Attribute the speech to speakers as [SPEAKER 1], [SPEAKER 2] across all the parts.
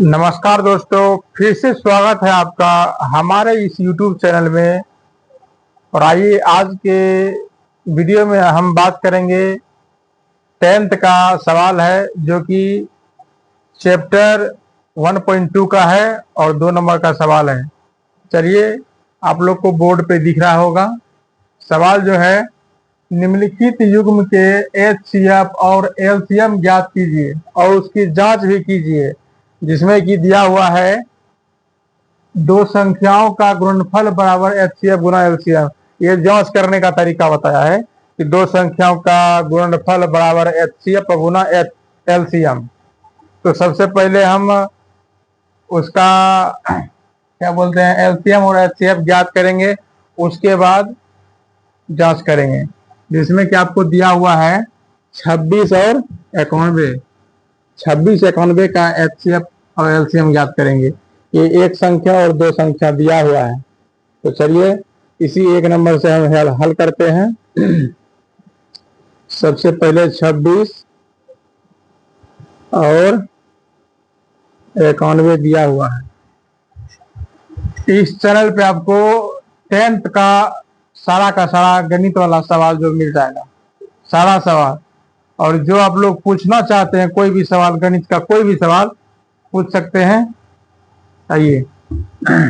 [SPEAKER 1] नमस्कार दोस्तों, फिर से स्वागत है आपका हमारे इस YouTube चैनल में। और आइए आज के वीडियो में हम बात करेंगे 10th का सवाल है, जो कि चैप्टर 1.2 का है और 2 नंबर का सवाल है। चलिए, आप लोग को बोर्ड पे दिख रहा होगा। सवाल जो है, निम्नलिखित युग्म के HCF और LCM ज्ञात कीजिए और उसकी जांच भी कीजिए, जिसमें कि दिया हुआ है दो संख्याओं का गुणनफल बराबर HCF गुना LCM। ये जांच करने का तरीका बताया है कि दो संख्याओं का गुणनफल बराबर HCF गुना LCM। तो सबसे पहले हम उसका क्या बोलते हैं, LCM और HCF ज्ञात करेंगे, उसके बाद जांच करेंगे। जिसमें कि आपको दिया हुआ है 26 और 91। 26 91 का HCF और LCM ज्ञात करेंगे। ये एक संख्या और दो संख्या दिया हुआ है। तो चलिए इसी एक नंबर से हम हल करते हैं। सबसे पहले 26 और 91 दिया हुआ है। इस चैनल पे आपको 10th का सारा गणित वाला सवाल जो मिल जाएगा, सारा सवाल। और जो आप लोग पूछना चाहते हैं, कोई भी सवाल, गणित का कोई भी सवाल पूछ सकते हैं। आइए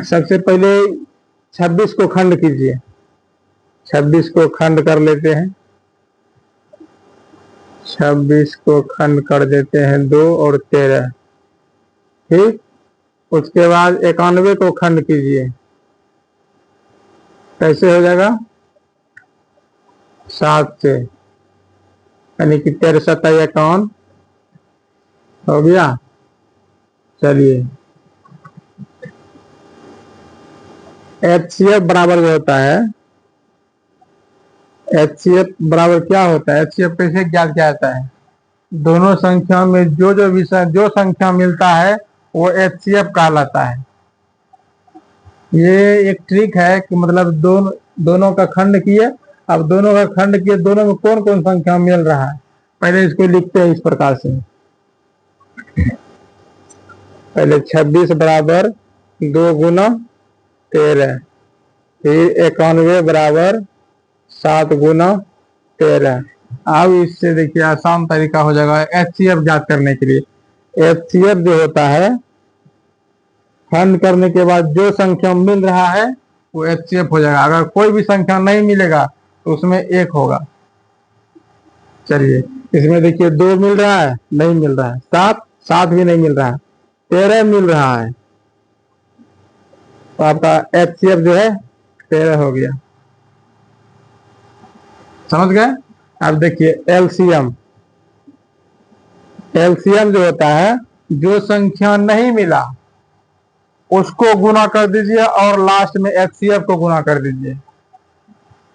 [SPEAKER 1] सबसे पहले 26 को खंड कीजिए। 26 को खंड कर लेते हैं। 26 को खंड कर देते हैं 2 और 13। ठीक, उसके बाद 91 को खंड कीजिए। कैसे हो जाएगा? 7 से, यानी कि 13 7 51 हो गया। चलिए, HCF बराबर जो होता है, HCF बराबर क्या होता है, HCF कैसे ज्ञात किया जाता है? दोनों संख्या में जो संख्या मिलता है वो HCF कहलाता है। ये एक ट्रिक है कि मतलब दोनों का खंड किए। अब दोनों का खंड किए, दोनों में कौन कौन संख्या मिल रहा है, पहले इसको लिखते हैं इस प्रकार से। पहले 26 बराबर 2 गुना 13, फिर 91 बराबर 7 गुना 13। अब इससे देखिए आसान तरीका हो जाएगा HCF ज्ञात करने के लिए। HCF जो होता है, खंड करने के बाद जो संख्या मिल रहा है वो HCF हो जाएगा। अगर कोई भी संख्या नहीं मिलेगा तो उसमें 1 होगा। चलिए, इसमें देखिए 2 मिल रहा है, नहीं मिल रहा है। 7 भी नहीं मिल रहा है। 13 मिल रहा है, तो आपका HCF जो है 13 हो गया। समझ गए? अब देखिए LCM जो होता है, जो संख्या नहीं मिला उसको गुना कर दीजिए और लास्ट में HCF को गुना कर दीजिए।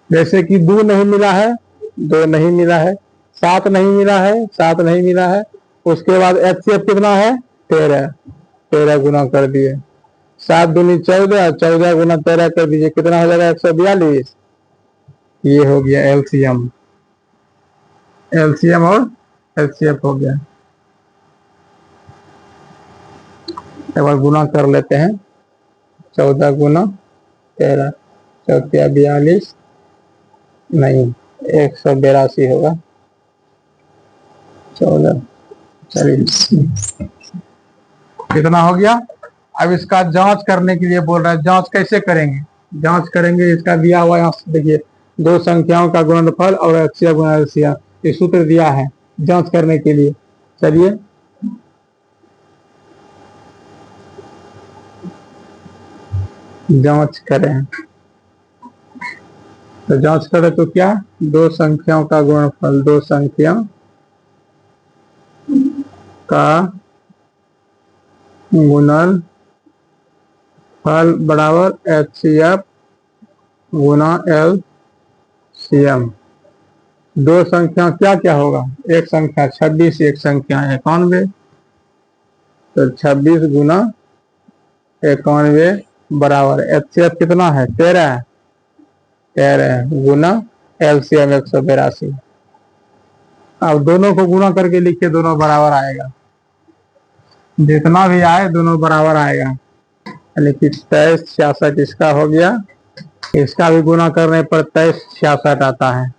[SPEAKER 1] जैसे कि 2 नहीं मिला है, 2 नहीं मिला है, 7 नहीं मिला है, 7 नहीं मिला है। उसके बाद HCF कितना है? 13 गुना कर दिए। 7 दूनी 14, 14 गुना 13 कर दीजिए, कितना हो जाएगा? 142। ये हो गया LCM और HCF हो गया। एक बार गुना कर लेते हैं। 14 गुना 13, 14 42 नहीं, 182 होगा। 14, चलिए कितना हो गया? अब इसका जांच करने के लिए बोल रहा है। जांच कैसे करेंगे? जांच करेंगे, इसका दिया हुआ यहाँ देखिए, दो संख्याओं का गुणनफल और HCF गुना LCM, ये सूत्र दिया है जांच करने के लिए। चलिए जांच करें। तो जांच करें तो क्या, दो संख्याओं का गुणनफल, दो संख्या का गुणनफल बराबर HCF गुना LCM। दो संख्या क्या क्या होगा? एक संख्या 26, एक संख्या 91। तो 26 गुना 91 बराबर HCF कितना है? 13 गुना LCM 182। अब दोनों को गुना करके लिखिए, दोनों बराबर आएगा। जितना भी आए दोनों बराबर आएगा, यानी कि 23 66 इसका हो गया, इसका भी गुना करने पर 23 66 आता है।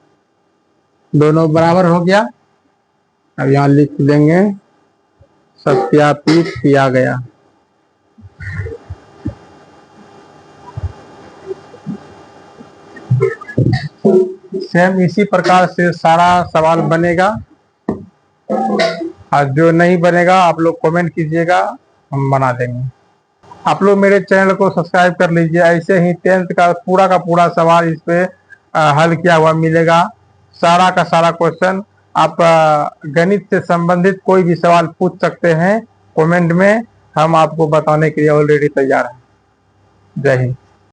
[SPEAKER 1] दोनों बराबर हो गया। अब यहाँ लिख देंगे सत्यापित किया गया। सेम इसी प्रकार से सारा सवाल बनेगा, और जो नहीं बनेगा आप लोग कमेंट कीजिएगा, हम बना देंगे। आप लोग मेरे चैनल को सब्सक्राइब कर लीजिए, ऐसे ही 10th का पूरा सवाल इस पे हल किया हुआ मिलेगा। सारा का सारा क्वेश्चन आप गणित से संबंधित कोई भी सवाल पूछ सकते हैं कमेंट में, हम आपको बताने के लिए ऑलरेडी तैयार हैं। जय हिंद।